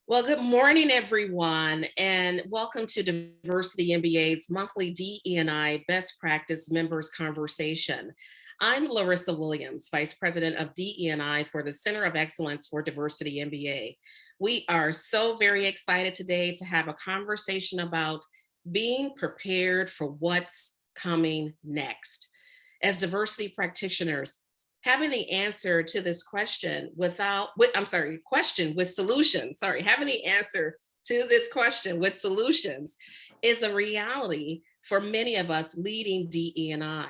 Well, good morning, everyone, and welcome to Diversity MBA's monthly DE&I Best Practice Members Conversation. I'm Larissa Williams, Vice President of DE&I for the Center of Excellence for Diversity MBA. We are so very excited today to have a conversation about being prepared for what's coming next. As diversity practitioners, having the answer to this question with solutions, having the answer to this question with solutions is a reality for many of us leading DE&I.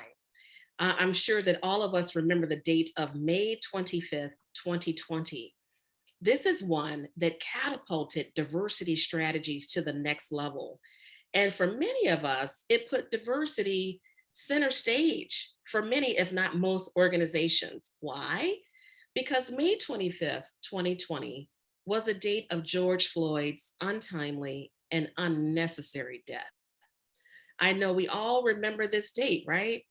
I'm sure that all of us remember the date of May 25th, 2020. This is one that catapulted diversity strategies to the next level. And for many of us, it put diversity center stage for many, if not most organizations. Why? Because May 25th, 2020 was a date of George Floyd's untimely and unnecessary death. I know we all remember this date, right?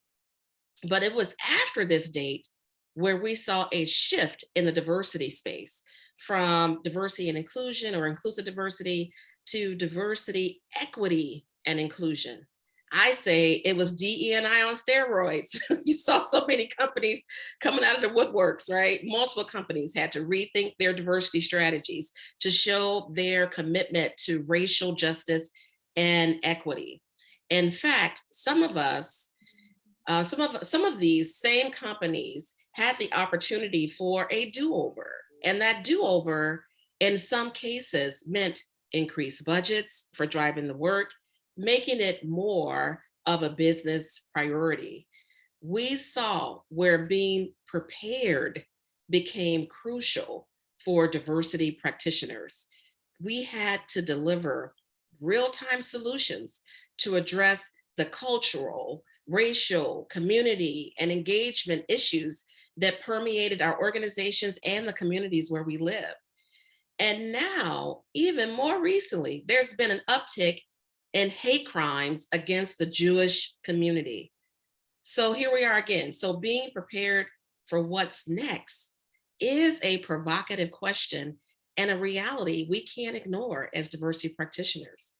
But it was after this date where we saw a shift in the diversity space from diversity and inclusion or inclusive diversity to diversity, equity, and inclusion. I say it was DE&I on steroids. You saw so many companies coming out of the woodworks, right? Multiple companies had to rethink their diversity strategies to show their commitment to racial justice and equity. In fact, some of these same companies had the opportunity for a do-over, and that do-over in some cases meant increased budgets for driving the work, making it more of a business priority. We saw where being prepared became crucial for diversity practitioners. We had to deliver real-time solutions to address the cultural, racial, community, and engagement issues that permeated our organizations and the communities where we live. And now, even more recently, there's been an uptick in hate crimes against the Jewish community. So here we are again. So being prepared for what's next is a provocative question and a reality we can't ignore as diversity practitioners.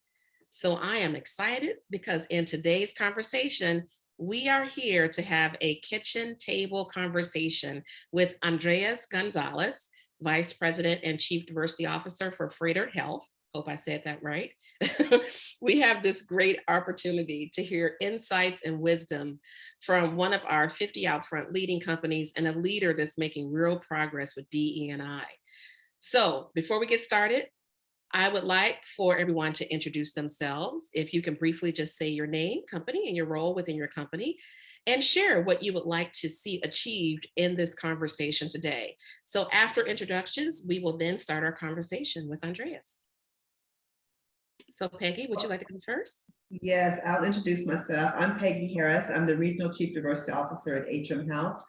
So I am excited because in today's conversation, we are here to have a kitchen table conversation with Andreas Gonzalez, Vice President and Chief Diversity Officer for Freighter Health. Hope I said that right. We have this great opportunity to hear insights and wisdom from one of our 50 out front leading companies and a leader that's making real progress with DE&I. So before we get started, I would like for everyone to introduce themselves. If you can briefly just say your name, company, and your role within your company, and share what you would like to see achieved in this conversation today. So after introductions, we will then start our conversation with Andreas. So Peggy, would you like to come first? Yes, I'll introduce myself. I'm Peggy Harris. I'm the Regional Chief Diversity Officer at Atrium Health,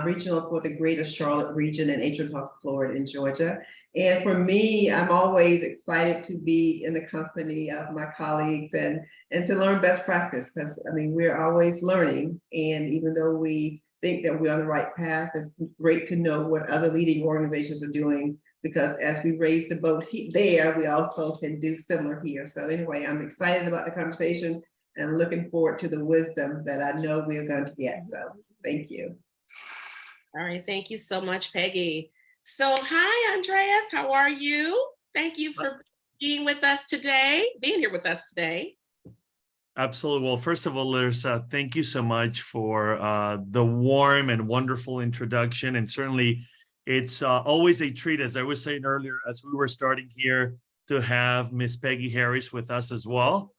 regional for the Greater Charlotte region and Atrium Health, Florida and Georgia. And for me, I'm always excited to be in the company of my colleagues and to learn best practice, because I mean, we're always learning. And even though we think that we're on the right path, it's great to know what other leading organizations are doing, because as we raise the boat there, we also can do similar here. So anyway, I'm excited about the conversation and looking forward to the wisdom that I know we're going to get. So thank you. All right, thank you so much, Peggy. So hi, Andreas, how are you? Thank you for being here with us today. Absolutely. Well, first of all, Larissa, thank you so much for the warm and wonderful introduction. And certainly it's always a treat, as I was saying earlier, as we were starting here, to have Miss Peggy Harris with us as well.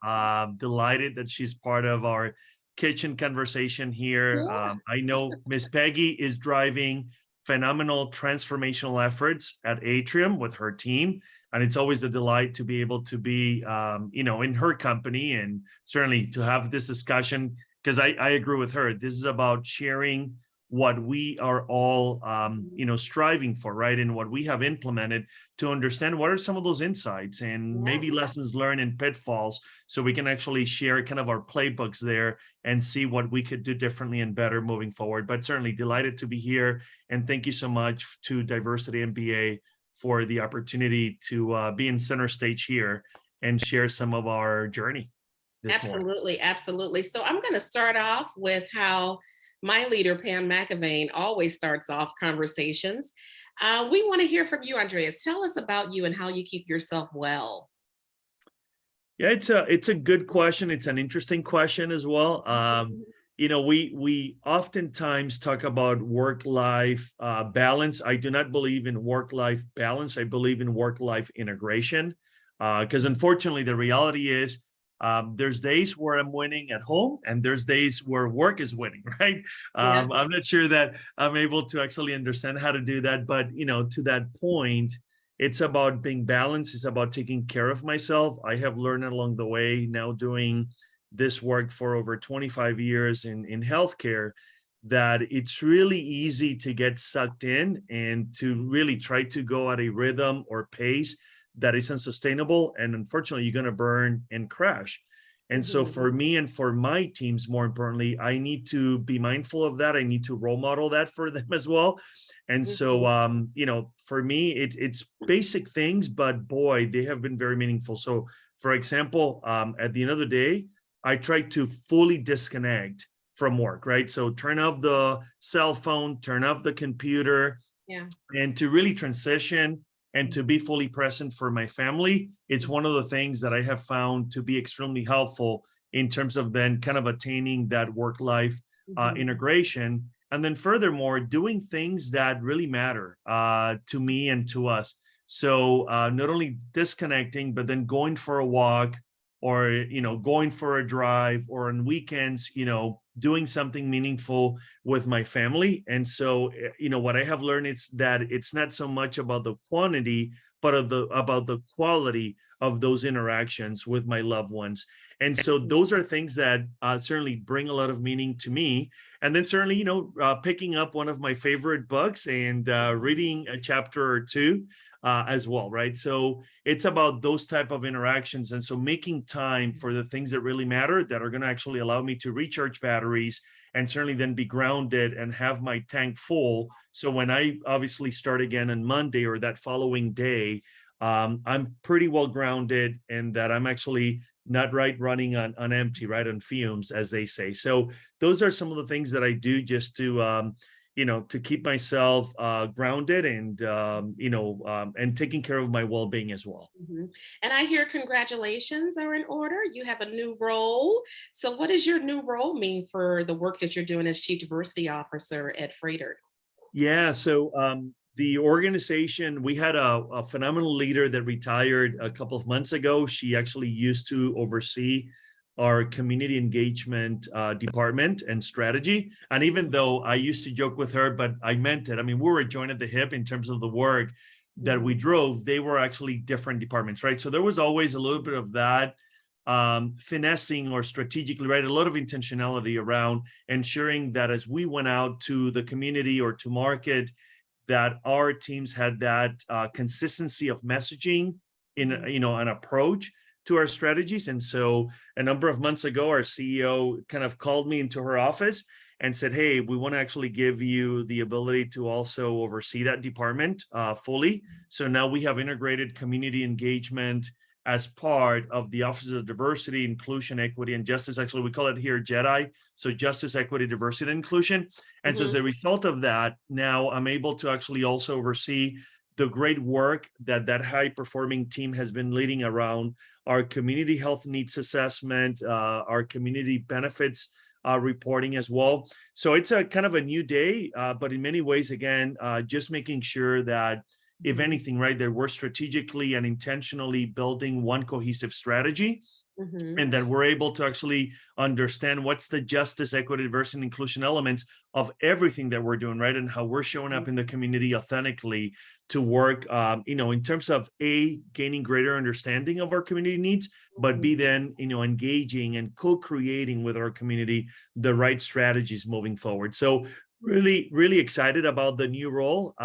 Delighted that she's part of our kitchen conversation here. Yeah. I know Miss Peggy is driving phenomenal transformational efforts at Atrium with her team. And it's always a delight to be able to be, in her company, and certainly to have this discussion, because I agree with her. This is about sharing what we are all, striving for, right? And what we have implemented to understand what are some of those insights and maybe lessons learned and pitfalls, so we can actually share kind of our playbooks there and see what we could do differently and better moving forward. But certainly delighted to be here. And thank you so much to Diversity MBA for the opportunity to be in center stage here and share some of our journey this morning. Absolutely, absolutely. So I'm going to start off with how my leader, Pam McAvane, always starts off conversations. We want to hear from you, Andreas. Tell us about you and how you keep yourself well. Yeah, it's a good question. It's an interesting question as well. We oftentimes talk about work-life balance. I do not believe in work-life balance. I believe in work-life integration, because unfortunately, the reality is there's days where I'm winning at home, and there's days where work is winning. Right? Yeah. I'm not sure that I'm able to actually understand how to do that, but to that point. It's about being balanced. It's about taking care of myself. I have learned along the way, now doing this work for over 25 years in healthcare, that it's really easy to get sucked in and to really try to go at a rhythm or pace that isn't sustainable. And unfortunately, you're going to burn and crash. And so for me and for my teams, more importantly, I need to be mindful of that. I need to role model that for them as well. And so, for me, it's basic things, but boy, they have been very meaningful. So, for example, at the end of the day, I try to fully disconnect from work, right? So turn off the cell phone, turn off the computer, and to really transition and to be fully present for my family. It's one of the things that I have found to be extremely helpful in terms of then kind of attaining that work-life integration. And then furthermore, doing things that really matter to me and to us. So not only disconnecting, but then going for a walk or, going for a drive, or on weekends, doing something meaningful with my family. And so, what I have learned is that it's not so much about the quantity, but about the quality of those interactions with my loved ones. And so those are things that certainly bring a lot of meaning to me. And then certainly, picking up one of my favorite books and reading a chapter or two as well, right? So it's about those type of interactions. And so making time for the things that really matter, that are going to actually allow me to recharge batteries and certainly then be grounded and have my tank full. So when I obviously start again on Monday or that following day, I'm pretty well grounded, and that I'm actually not running on empty, right, on fumes, as they say. So those are some of the things that I do just to to keep myself grounded and and taking care of my well-being as well. And I hear congratulations are in order. You have a new role. So what does your new role mean for the work that you're doing as Chief Diversity Officer at Freighter? Yeah, so the organization, we had a phenomenal leader that retired a couple of months ago. She actually used to oversee our community engagement department and strategy. And even though I used to joke with her, but I meant it. I mean, we were joined at the hip in terms of the work that we drove. They were actually different departments, right? So there was always a little bit of that finessing or strategically, right? A lot of intentionality around ensuring that as we went out to the community or to market, that our teams had that consistency of messaging in an approach to our strategies. And so a number of months ago, our CEO kind of called me into her office and said, hey, we want to actually give you the ability to also oversee that department fully. So now we have integrated community engagement as part of the Office of Diversity, Inclusion, Equity, and Justice. Actually, we call it here JEDI, so Justice, Equity, Diversity, and Inclusion. And so as a result of that, now I'm able to actually also oversee the great work that high-performing team has been leading around our community health needs assessment, our community benefits reporting as well. So it's a kind of a new day, but in many ways, again, just making sure that if anything, right, that we're strategically and intentionally building one cohesive strategy, and that we're able to actually understand what's the justice, equity, diversity, and inclusion elements of everything that we're doing, right, and how we're showing up in the community authentically to work, in terms of A, gaining greater understanding of our community needs, but B, then, engaging and co-creating with our community the right strategies moving forward. So really, really excited about the new role.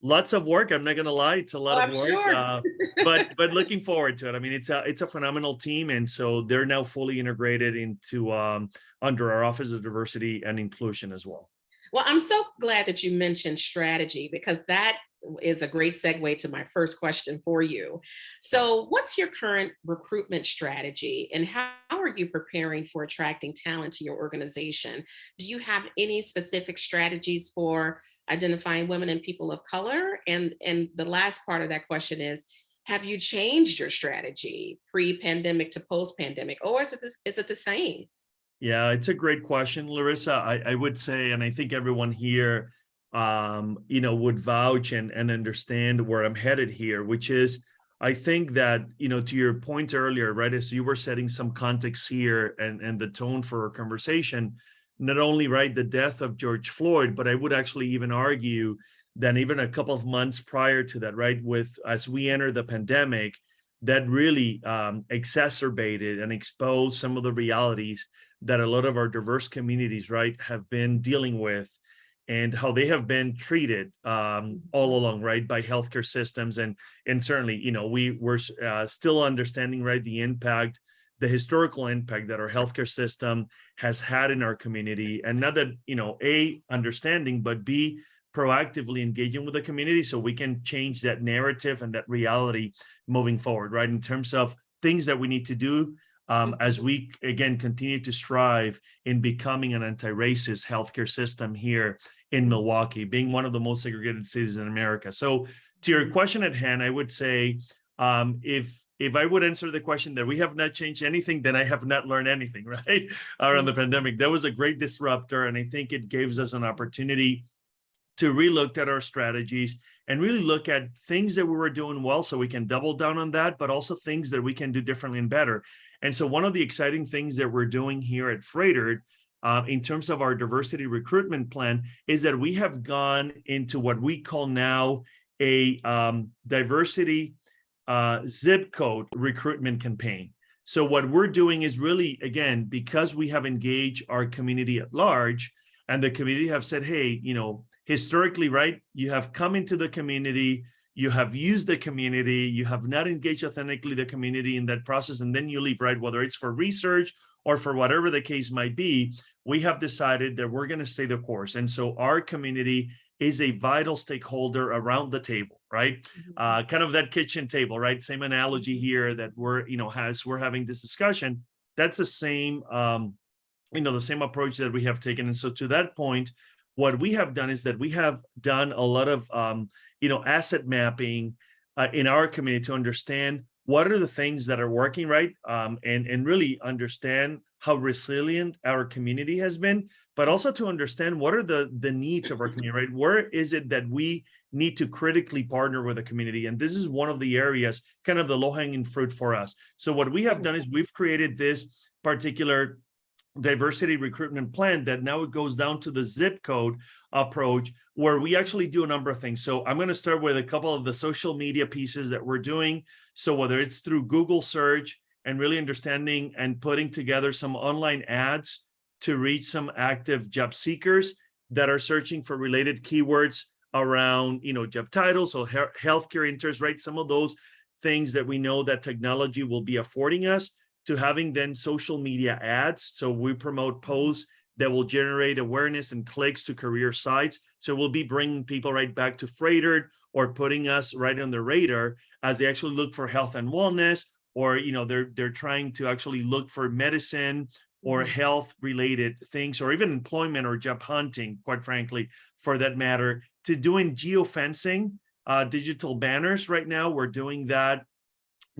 Lots of work. I'm not going to lie. It's a lot of work, Sure. but looking forward to it. I mean, it's a phenomenal team. And so they're now fully integrated into under our Office of Diversity and Inclusion as well. Well, I'm so glad that you mentioned strategy, because that is a great segue to my first question for you. So, what's your current recruitment strategy and how are you preparing for attracting talent to your organization? Do you have any specific strategies for identifying women and people of color? And the last part of that question is, have you changed your strategy pre-pandemic to post-pandemic, or is it the same? Yeah, it's a great question, Larissa. I would say, and I think everyone here, would vouch and understand where I'm headed here, which is, I think that, to your point earlier, right, as you were setting some context here and the tone for our conversation, not only, right, the death of George Floyd, but I would actually even argue that even a couple of months prior to that, right, as we enter the pandemic, that really exacerbated and exposed some of the realities that a lot of our diverse communities, right, have been dealing with and how they have been treated all along, right, by healthcare systems. And certainly, we're still understanding, right, the historical impact that our healthcare system has had in our community. And not that, A, understanding, but B, proactively engaging with the community so we can change that narrative and that reality moving forward, right, in terms of things that we need to do as we, again, continue to strive in becoming an anti-racist healthcare system here in Milwaukee, being one of the most segregated cities in America. So to your question at hand, I would say, if I would answer the question that we have not changed anything, then I have not learned anything, right, around the pandemic. That was a great disruptor, and I think it gives us an opportunity to relook at our strategies and really look at things that we were doing well so we can double down on that, but also things that we can do differently and better. And so one of the exciting things that we're doing here at Freighted in terms of our diversity recruitment plan is that we have gone into what we call now a diversity zip code recruitment campaign. So what we're doing is really, again, because we have engaged our community at large and the community have said, hey, historically, right, you have come into the community, you have used the community, you have not engaged authentically the community in that process, and then you leave, right, whether it's for research or for whatever the case might be, we have decided that we're going to stay the course. And so our community is a vital stakeholder around the table, right? Kind of that kitchen table, right? Same analogy here that we're having this discussion. That's the same, the same approach that we have taken. And so to that point, what we have done is that we have done a lot of, asset mapping in our community to understand what are the things that are working, right? And really understand how resilient our community has been, but also to understand what are the needs of our community, right? Where is it that we need to critically partner with the community? And this is one of the areas, kind of the low-hanging fruit for us. So what we have done is we've created this particular diversity recruitment plan that now it goes down to the zip code approach where we actually do a number of things. So I'm going to start with a couple of the social media pieces that we're doing. So whether it's through Google search and really understanding and putting together some online ads to reach some active job seekers that are searching for related keywords around, job titles or healthcare interests, right? Some of those things that we know that technology will be affording us, to having then social media ads. So we promote posts that will generate awareness and clicks to career sites. So we'll be bringing people right back to Freighted or putting us right on the radar as they actually look for health and wellness, or they're trying to actually look for medicine or health related things, or even employment or job hunting, quite frankly, for that matter, to doing geofencing, digital banners. Right now, we're doing that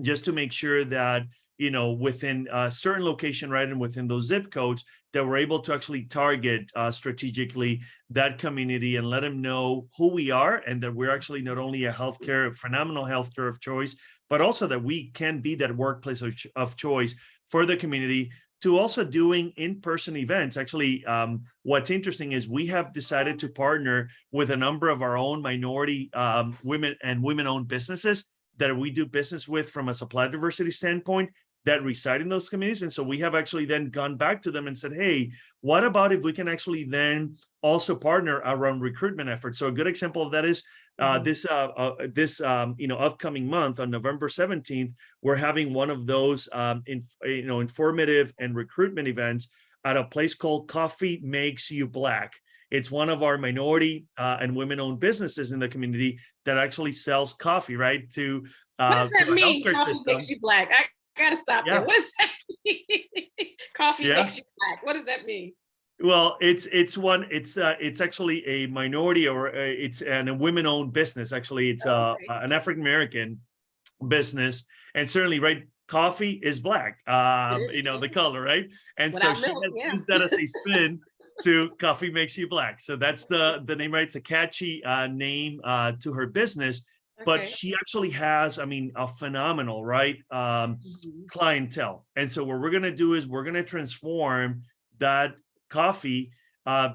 just to make sure that within a certain location, right, and within those zip codes, that we're able to actually target strategically that community and let them know who we are and that we're actually not only a phenomenal healthcare of choice, but also that we can be that workplace of choice for the community, to also doing in-person events. Actually, what's interesting is we have decided to partner with a number of our own minority women and women-owned businesses that we do business with from a supply diversity standpoint that reside in those communities. And so we have actually then gone back to them and said, hey, what about if we can actually then also partner around recruitment efforts? So a good example of that is this upcoming month on November 17th, we're having one of those informative and recruitment events at a place called Coffee Makes You Black. It's one of our minority and women-owned businesses in the community that actually sells coffee, right, What does to that the mean? healthcare Coffee makes system. you black. I gotta stop there. Yeah, What does that mean? Coffee yeah. makes you black. What does that mean? Well, it's actually a minority, or it's a women-owned business. Actually, it's Okay. an African American business, and certainly, right, coffee is black, It is, the yeah. color, right? And so Without she milk, has yeah. used that as a spin to coffee makes you black. So that's the name, right? It's a catchy name to her business, but Okay. she actually has, I mean, a phenomenal, right, Mhm. clientele. And so what we're gonna do is we're gonna transform that coffee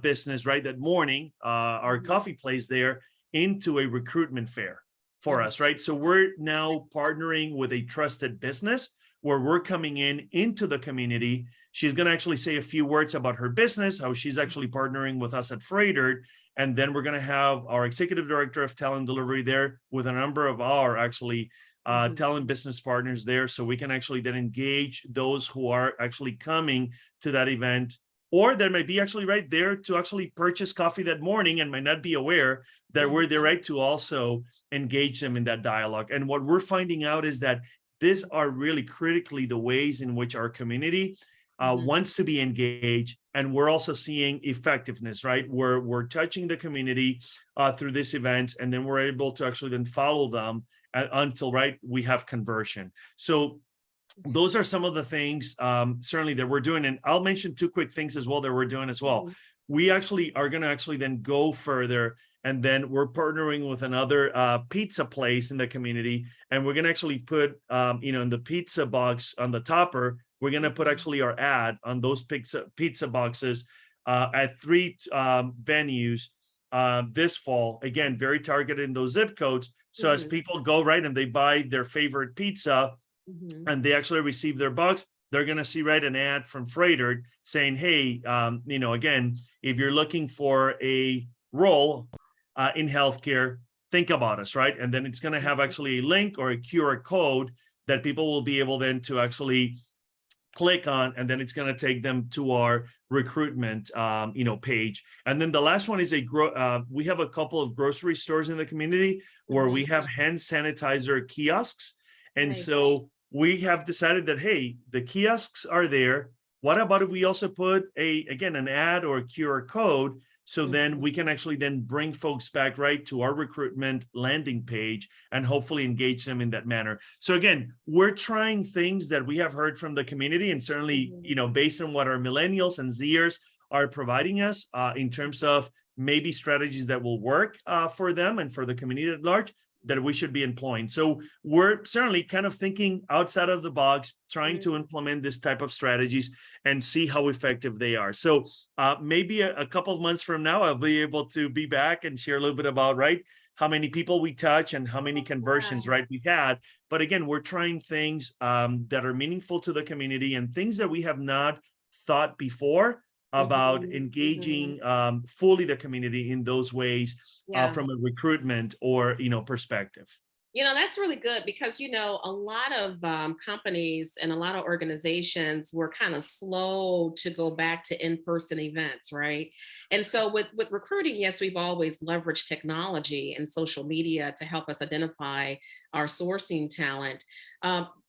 business, right, that morning, our Mhm. coffee place there, into a recruitment fair for Mhm. us, right? So we're now partnering with a trusted business where we're coming into the community. She's going to actually say a few words about her business, how she's actually partnering with us at Freighter. And then we're going to have our executive director of talent delivery there with a number of our actually Mhm. talent business partners there. So we can actually then engage those who are actually coming to that event, or that might be actually right there to actually purchase coffee that morning and might not be aware that we're there, Mhm. right, to also engage them in that dialogue. And what we're finding out is that these are really critically the ways in which our community Mhm. wants to be engaged, and we're also seeing effectiveness, right? We're touching the community through this event, and then we're able to actually then follow them until, right, we have conversion. So those are some of the things certainly that we're doing. And I'll mention two quick things as well that we're doing as well. Mhm. We actually are going to actually then go further, and then we're partnering with another pizza place in the community, and we're going to actually put in the pizza box on the topper, we're going to put Mhm. actually our ad on those pizza boxes at three venues this fall, again very targeted in those zip codes. So as Mhm. people go, right, and they buy their favorite pizza Mhm. and they actually receive their bucks, they're going to see, right, an ad from Freighter saying, hey, again, if you're looking for a role in healthcare, think about us, right? And then it's going to have Mhm. actually a link or a QR code that people will be able then to actually click on, and then it's going to take them to our recruitment page. And then the last one is we have a couple of grocery stores in the community where we Mhm. have hand sanitizer kiosks. And Nice. so we have decided that, hey, the kiosks are there, what about if we also put an ad or a QR code, so then Mhm. we can actually then bring folks back, right, to our recruitment landing page and hopefully engage them in that manner. So again, we're trying things that we have heard from the community, and certainly, Mhm. based on what our millennials and Zers are providing us in terms of maybe strategies that will work for them and for the community at large, that we should be employing. So we're certainly kind of thinking outside of the box, trying Mhm. to implement this type of strategies and see how effective they are. So maybe a couple of months from now, I'll be able to be back and share a little bit about, right, how many people we touch and how many conversions, Yeah. right, we had. But again, we're trying things that are meaningful to the community and things that we have not thought before about Mhm. Mhm. engaging fully the community in those ways Yeah. from a recruitment or perspective. That's really good because, a lot of companies and a lot of organizations were kind of slow to go back to in-person events, right? And so with recruiting, yes, we've always leveraged technology and social media to help us identify our sourcing talent.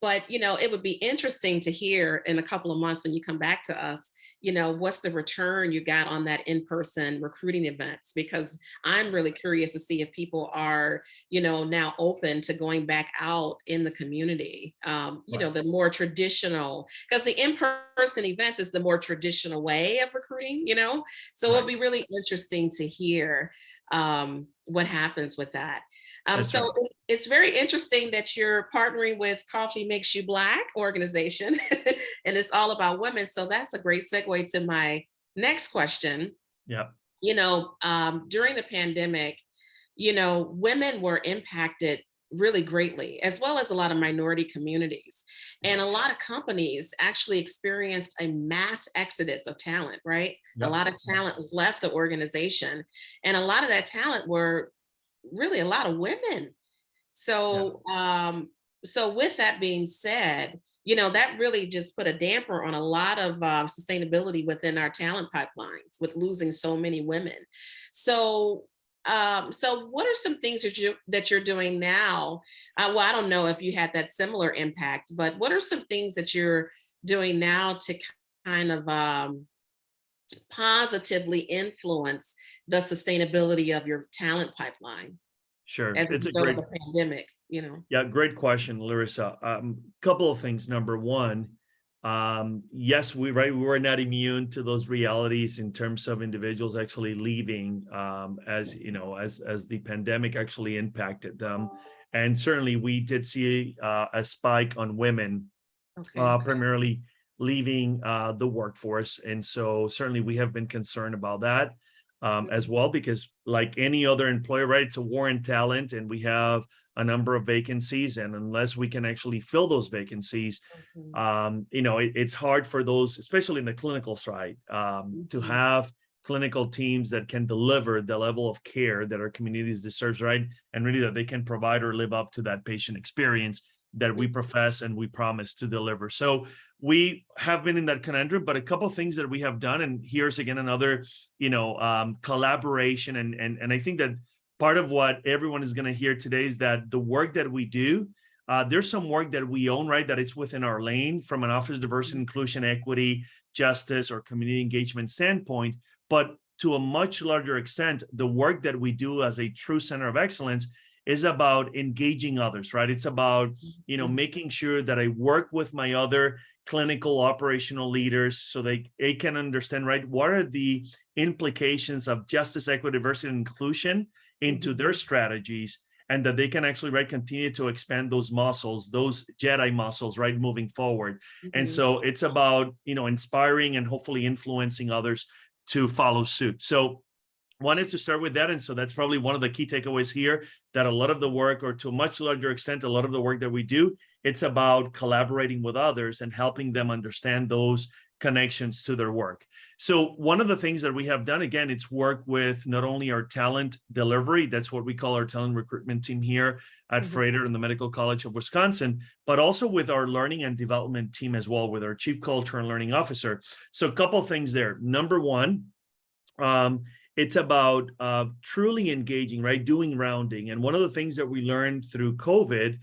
But, it would be interesting to hear in a couple of months when you come back to us, what's the return you got on that in-person recruiting events? Because I'm really curious to see if people are now open to going back out in the community. Right. The more traditional, because the in-person events is the more traditional way of recruiting. So it'll Right. be really interesting to hear what happens with that. That's right. So it's very interesting that you're partnering with Coffee Makes You Black organization, and it's all about women. So that's a great segue to my next question. Yeah. During the pandemic, women were impacted really greatly, as well as a lot of minority communities. Yeah. And a lot of companies actually experienced a mass exodus of talent, right? A Yep. lot of talent left the organization. And a lot of that talent were really a lot of women. Yeah. So, so with that being said, that really just put a damper on a lot of sustainability within our talent pipelines with losing so many women. So, so what are some things that you're doing now? Well, I don't know if you had that similar impact, but what are some things that you're doing now to kind of positively influence the sustainability of your talent pipeline Sure. as a It's a result of great, the pandemic? yeah, great question, Larissa. Couple of things. Number one, yes, we were not immune to those realities in terms of individuals actually leaving, as as the pandemic actually impacted them, and certainly we did see a spike on women, Okay. primarily leaving the workforce, and so certainly we have been concerned about that as well, because like any other employer, right, it's a war in talent, and we have a number of vacancies, and unless we can actually fill those vacancies, Mhm. it's hard for those, especially in the clinical side, to Mhm. have clinical teams that can deliver the level of care that our communities deserves, right, and really that they can provide or live up to that patient experience that we profess and we promise to deliver. So we have been in that conundrum, but a couple of things that we have done, and here's again another, collaboration, and I think that part of what everyone is going to hear today is that the work that we do, there's some work that we own, right, that it's within our lane from an Office of Diversity, Inclusion, Equity, Justice, or community engagement standpoint, but to a much larger extent, the work that we do as a true center of excellence is about engaging others, right? It's about, making sure that I work with my other clinical operational leaders so they can understand, right, what are the implications of justice, equity, diversity, and inclusion into their strategies, and that they can actually, right, continue to expand those muscles, those Jedi muscles, right, moving forward. And Mhm. so it's about, inspiring and hopefully influencing others to follow suit. So wanted to start with that. And so that's probably one of the key takeaways here, that a lot of the work, or to a much larger extent, a lot of the work that we do, it's about collaborating with others and helping them understand those connections to their work. So one of the things that we have done, again, it's work with not only our talent delivery, that's what we call our talent recruitment team here at Mhm. Freighter and the Medical College of Wisconsin, but also with our learning and development team as well, with our Chief Culture and Learning Officer. So a couple of things there. Number one, it's about truly engaging, right? Doing rounding. And one of the things that we learned through COVID,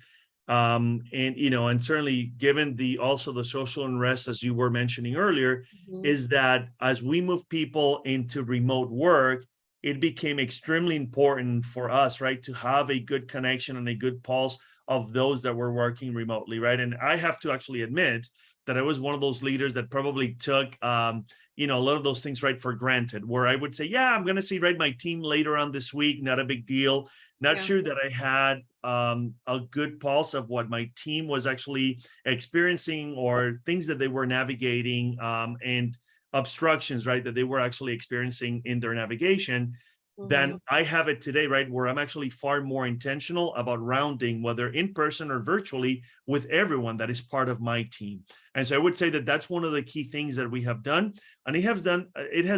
and certainly given also the social unrest, as you were mentioning earlier, Mhm. is that as we move people into remote work, it became extremely important for us, right, to have a good connection and a good pulse of those that were working remotely, right? And I have to actually admit that I was one of those leaders that probably took a lot of those things, right, for granted, where I would say, yeah, I'm going to see, right, my team later on this week, not a big deal. Not Yeah. sure that I had a good pulse of what my team was actually experiencing, or things that they were navigating, and obstructions, right, that they were actually experiencing in their navigation, than Mhm. I have it today, right, where I'm actually far more intentional about rounding, whether in person or virtually, with everyone that is part of my team. And so I would say that that's one of the key things that we have done. And it has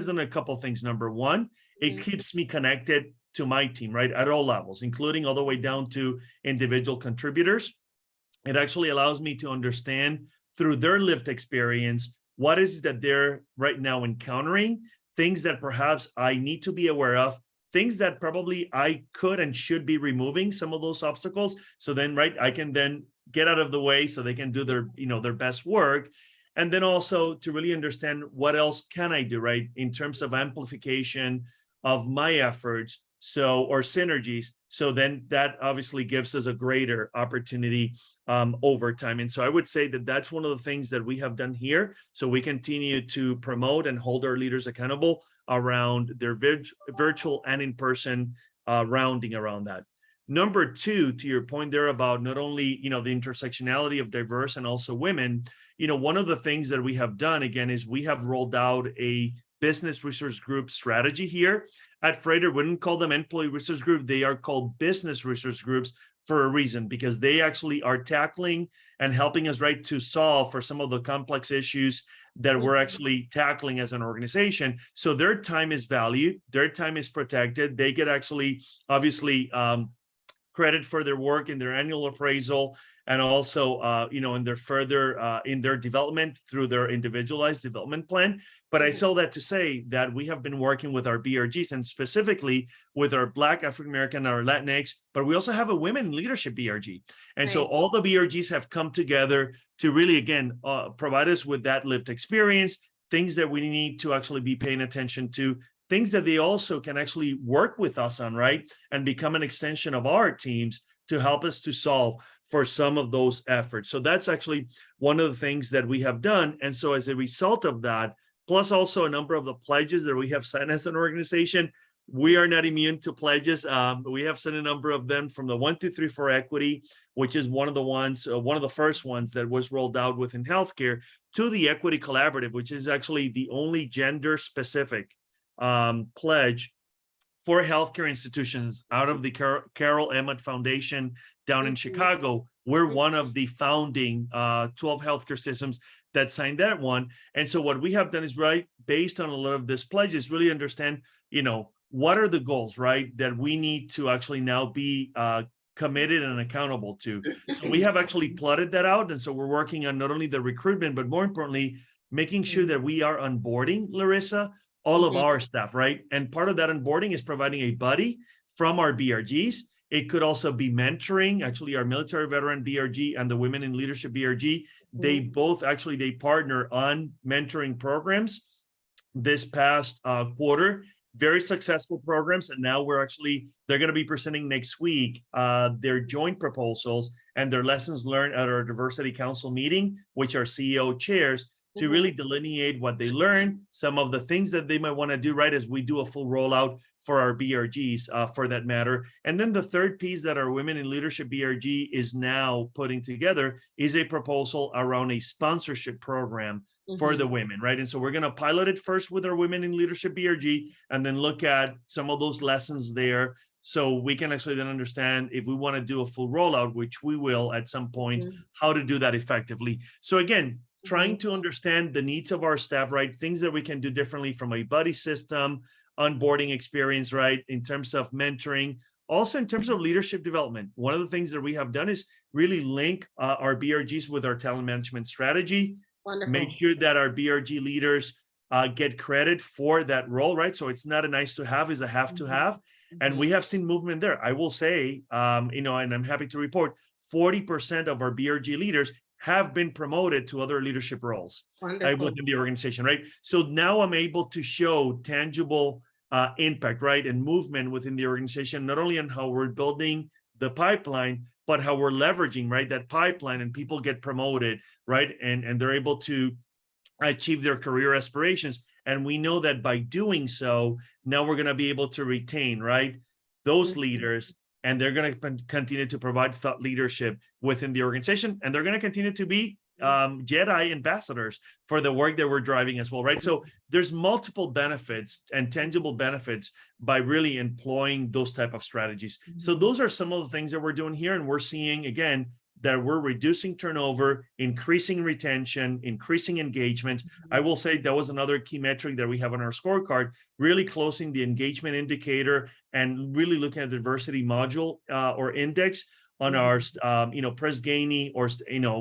done a couple of things. Number one, it Mhm. keeps me connected to my team, right, at all levels, including all the way down to individual contributors. It actually allows me to understand through their lived experience what is it that they're right now encountering, things that perhaps I need to be aware of, things that probably I could and should be removing some of those obstacles. So then, right, I can then get out of the way so they can do their best work. And then also to really understand what else can I do, right, in terms of amplification of my efforts, or synergies. So then that obviously gives us a greater opportunity over time. And so I would say that that's one of the things that we have done here. So we continue to promote and hold our leaders accountable around their virtual and in-person rounding around that. Number two, to your point there about not only, the intersectionality of diverse and also women, one of the things that we have done, again, is we have rolled out a business resource group strategy here at Freighter. We wouldn't call them employee resource group. They are called business resource groups for a reason, because they actually are tackling and helping us, right, to solve for some of the complex issues that we're Mhm. actually tackling as an organization. So their time is valued, their time is protected. They get actually, obviously, credit for their work in their annual appraisal, and also, in their further in their development through their individualized development plan. But I saw that to say that we have been working with our BRGs, and specifically with our Black, African American, our Latinx, but we also have a women in leadership BRG. And so Right. all the BRGs have come together to really, again, provide us with that lived experience, things that we need to actually be paying attention to, things that they also can actually work with us on, right? And become an extension of our teams to help us to solve for some of those efforts. So that's actually one of the things that we have done. And so as a result of that, plus also a number of the pledges that we have signed as an organization, we are not immune to pledges. We have sent a number of them, from the 1, 2, 3, 4 equity, which is one of the first ones that was rolled out within healthcare, to the Equity Collaborative, which is actually the only gender specific pledge for healthcare institutions out of the Carol Emmett Foundation down in Chicago. We're one of the founding 12 healthcare systems that signed that one. And so what we have done is, right, based on a lot of this pledge, is really understand, what are the goals, right, that we need to actually now be committed and accountable to. So we have actually plotted that out. And so we're working on not only the recruitment, but more importantly, making sure that we are onboarding, Larissa, all of our staff, right? And part of that onboarding is providing a buddy from our BRGs. It could also be mentoring. Actually, our military veteran BRG and the Women in Leadership BRG, they both actually, they partner on mentoring programs this past quarter. Very successful programs. And now they're going to be presenting next week their joint proposals and their lessons learned at our diversity council meeting, which our CEO chairs, to really delineate what they learned, some of the things that they might want to do, right, as we do a full rollout for our BRGs for that matter. And then the third piece that our Women in Leadership BRG is now putting together is a proposal around a sponsorship program for the women, right? And so we're going to pilot it first with our Women in Leadership BRG, and then look at some of those lessons there, so we can actually then understand, if we want to do a full rollout, which we will at some point, how to do that effectively. So again, trying to understand the needs of our staff, right? Things that we can do differently from a buddy system, onboarding experience, right? In terms of mentoring, also in terms of leadership development. One of the things that we have done is really link our BRGs with our talent management strategy. Wonderful. Make sure that our BRG leaders get credit for that role, right? So it's not a nice to have, it's a have to have. And we have seen movement there. I will say, and I'm happy to report, 40% of our BRG leaders have been promoted to other leadership roles within the organization, right? So now I'm able to show tangible impact, right, and movement within the organization, not only on how we're building the pipeline, but how we're leveraging, right, that pipeline, and people get promoted, right, and they're able to achieve their career aspirations. And we know that by doing so, now we're going to be able to retain, right, those leaders, and they're going to continue to provide thought leadership within the organization, and they're going to continue to be Jedi ambassadors for the work that we're driving as well, right? So there's multiple benefits and tangible benefits by really employing those type of strategies. So those are some of the things that we're doing here, and we're seeing, again, that we're reducing turnover, increasing retention, increasing engagement. I will say that was another key metric that we have on our scorecard, really closing the engagement indicator and really looking at the diversity module or index on our, Press Ganey, or,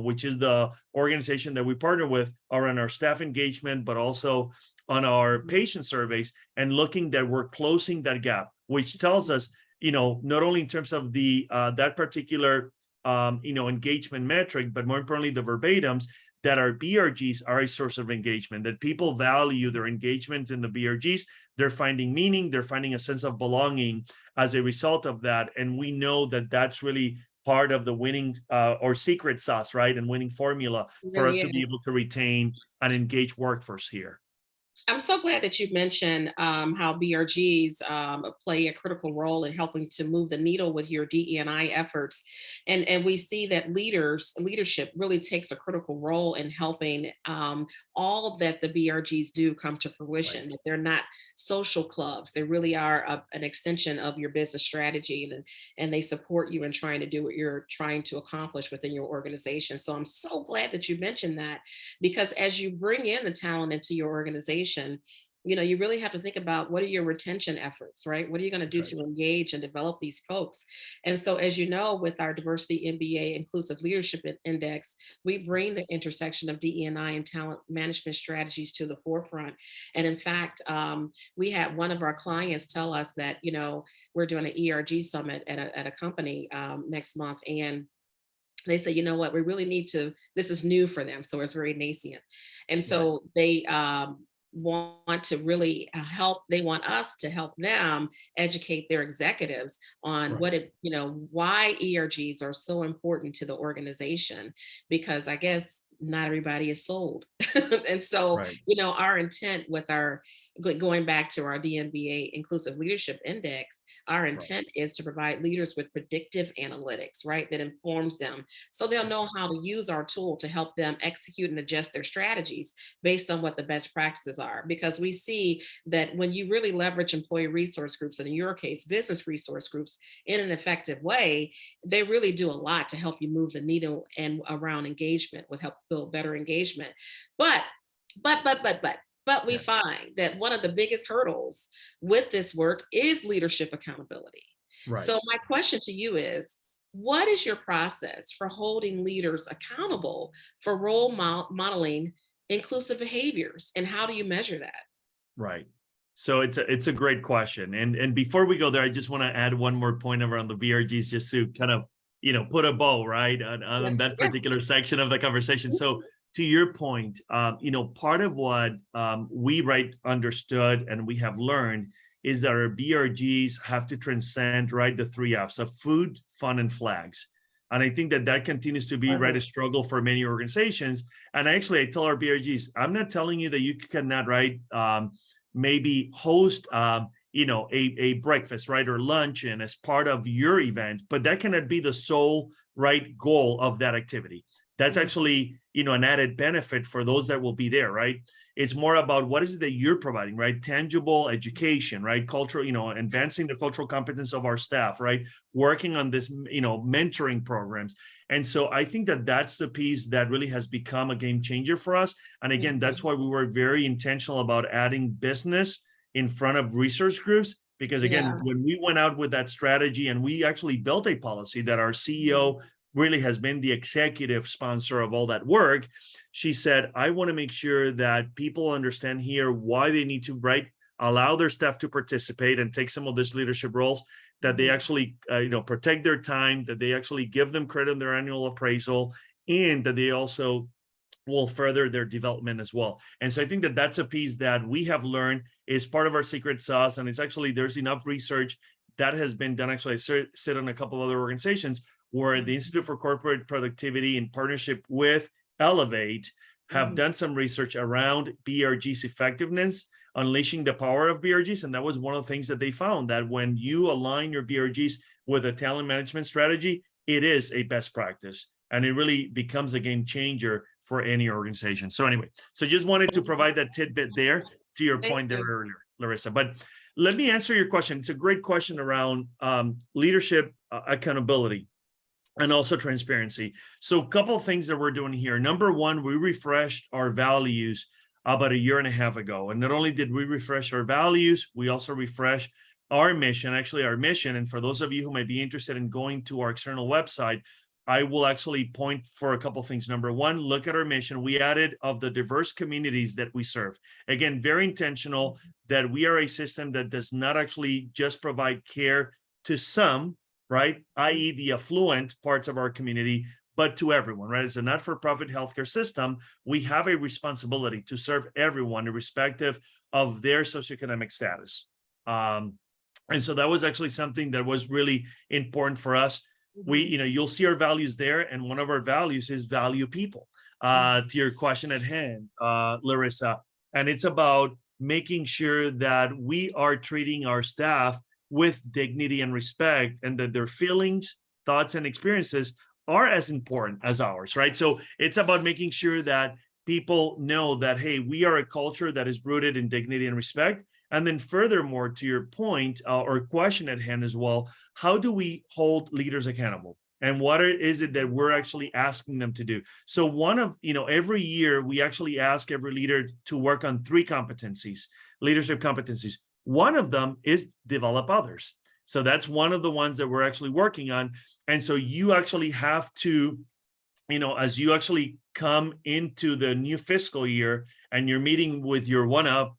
which is the organization that we partner with around our staff engagement, but also on our patient surveys, and looking that we're closing that gap, which tells us, not only in terms of the that particular engagement metric, but more importantly, the verbatims, that our BRGs are a source of engagement, that people value their engagement in the BRGs. They're finding meaning, they're finding a sense of belonging as a result of that. And we know that that's really part of the winning or secret sauce, right? And winning formula for us to be able to retain an engaged workforce here. I'm so glad that you mentioned how BRGs play a critical role in helping to move the needle with your DE&I efforts. And we see that leadership really takes a critical role in helping all that the BRGs do come to fruition, that they're not social clubs. They really are an extension of your business strategy, and they support you in trying to do what you're trying to accomplish within your organization. So I'm so glad that you mentioned that, because as you bring in the talent into your organization, you really have to think about what are your retention efforts, right? What are you going to do Right. to engage and develop these folks? And so, as you know, with our diversity MBA inclusive leadership index, we bring the intersection of DE&I and talent management strategies to the forefront. And in fact, we had one of our clients tell us that, we're doing an ERG summit at a company next month. And they say, you know what, we really need to, this is new for them. So it's very nascent. And Right. so they want to really help, they want us to help them educate their executives on Right. what it, why ERGs are so important to the organization, because I guess not everybody is sold. And so, Right. our intent with our, going back to our DNBA Inclusive Leadership Index, our Right. intent is to provide leaders with predictive analytics, right? That informs them so they'll know how to use our tool to help them execute and adjust their strategies based on what the best practices are. Because we see that when you really leverage employee resource groups, and in your case, business resource groups, in an effective way, they really do a lot to help you move the needle and around engagement, with help build better engagement. But we Yeah. find that one of the biggest hurdles with this work is leadership accountability. Right. So my question to you is, what is your process for holding leaders accountable for role modeling inclusive behaviors, and how do you measure that? Right. So it's a great question. And before we go there, I just want to add one more point around the VRGs, just to kind of, put a bow, right, on Yes, that yes. particular section of the conversation. So to your point, part of what we understood and we have learned is that our BRGs have to transcend, right, the three F's of food, fun, and flags. And I think that continues to be, right, a struggle for many organizations. And actually, I tell our BRGs, I'm not telling you that you cannot, right, maybe host, a breakfast, right, or luncheon as part of your event, but that cannot be the sole, right, goal of that activity. That's actually, an added benefit for those that will be there, right? It's more about what is it that you're providing, right? Tangible education, right? Cultural, advancing the cultural competence of our staff, right? Working on this, mentoring programs. And so I think that that's the piece that really has become a game changer for us. And again, that's why we were very intentional about adding business in front of research groups, because again, Yeah. when we went out with that strategy and we actually built a policy that our CEO really has been the executive sponsor of all that work, she said, I want to make sure that people understand here why they need to, right, allow their staff to participate and take some of these leadership roles, that they actually, protect their time, that they actually give them credit in their annual appraisal, and that they also will further their development as well. And so I think that that's a piece that we have learned is part of our secret sauce. And it's actually, there's enough research that has been done. Actually, I sit on a couple of other organizations where the Institute for Corporate Productivity, in partnership with Elevate, have done some research around BRG's effectiveness, unleashing the power of BRGs. And that was one of the things that they found, that when you align your BRGs with a talent management strategy, it is a best practice. And it really becomes a game changer for any organization. So anyway, so just wanted to provide that tidbit there to your Thank point there you. earlier, Larissa. But let me answer your question. It's a great question around leadership accountability and also transparency. So a couple of things that we're doing here. Number one, we refreshed our values about a year and a half ago. And not only did we refresh our values, we also refreshed our mission, and for those of you who might be interested in going to our external website, I will actually point for a couple of things. Number one, look at our mission. We added of the diverse communities that we serve. Again, very intentional that we are a system that does not actually just provide care to some, right, i.e. the affluent parts of our community, but to everyone, right? As a not-for-profit healthcare system, we have a responsibility to serve everyone irrespective of their socioeconomic status. And so that was actually something that was really important for us. You'll see our values there, and one of our values is value people. To your question at hand, Larissa, and it's about making sure that we are treating our staff with dignity and respect, and that their feelings, thoughts, and experiences are as important as ours, right? So it's about making sure that people know that, hey, we are a culture that is rooted in dignity and respect. And then furthermore, to your point or question at hand as well, how do we hold leaders accountable? and what is it that we're actually asking them to do. So every year we actually ask every leader to work on 3 competencies, leadership competencies. One of them is develop others. So that's one of the ones that we're actually working on. And so you actually have to, as you actually come into the new fiscal year and you're meeting with your one-up,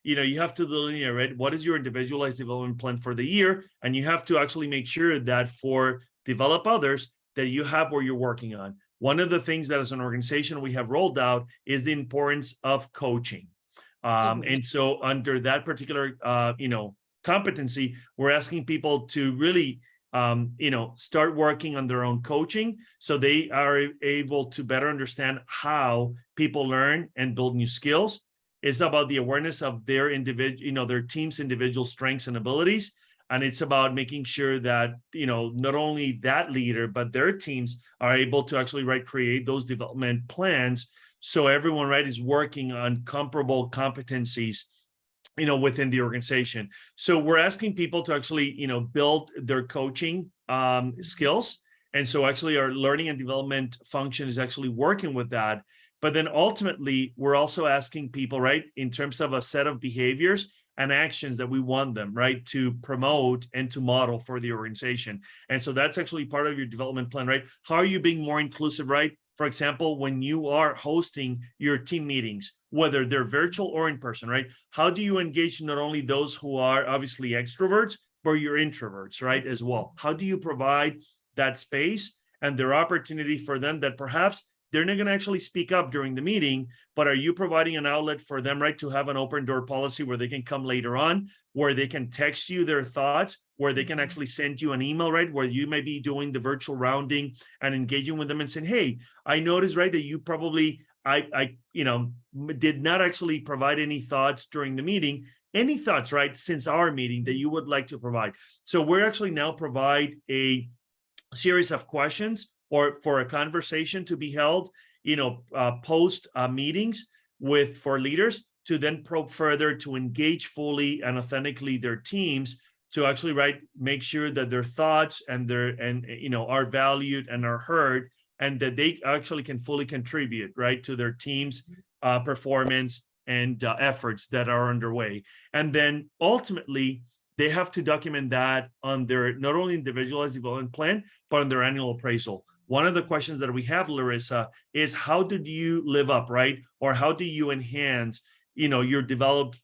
you have to delineate, right? What is your individualized development plan for the year? And you have to actually make sure that for develop others, that you have where you're working on. One of the things that as an organization we have rolled out is the importance of coaching. And so under that particular, competency, we're asking people to really, start working on their own coaching so they are able to better understand how people learn and build new skills. It's about the awareness of their individual, their team's individual strengths and abilities. And it's about making sure that, not only that leader, but their teams are able to actually, create those development plans. So everyone, is working on comparable competencies, within the organization. So we're asking people to actually, build their coaching skills. And so actually our learning and development function is actually working with that. But then ultimately, we're also asking people, in terms of a set of behaviors and actions that we want them, to promote and to model for the organization. And so that's actually part of your development plan, How are you being more inclusive, For example, when you are hosting your team meetings, whether they're virtual or in person, How do you engage not only those who are obviously extroverts, but your introverts, as well? How do you provide that space and their opportunity for them that perhaps they're not going to actually speak up during the meeting, but are you providing an outlet for them, to have an open door policy where they can come later on, where they can text you their thoughts, where they can actually send you an email, where you may be doing the virtual rounding and engaging with them and saying, hey, I noticed, that you probably, did not actually provide any thoughts during the meeting. Any thoughts, since our meeting that you would like to provide? So we're actually now provide a series of questions or for a conversation to be held, post meetings for leaders to then probe further, to engage fully and authentically their teams, to actually make sure that their thoughts and are valued and are heard, and that they actually can fully contribute to their team's performance and efforts that are underway. And then ultimately, they have to document that on their not only individualized development plan, but on their annual appraisal. One of the questions that we have, Larissa, is how did you live up, or how do you enhance, your develop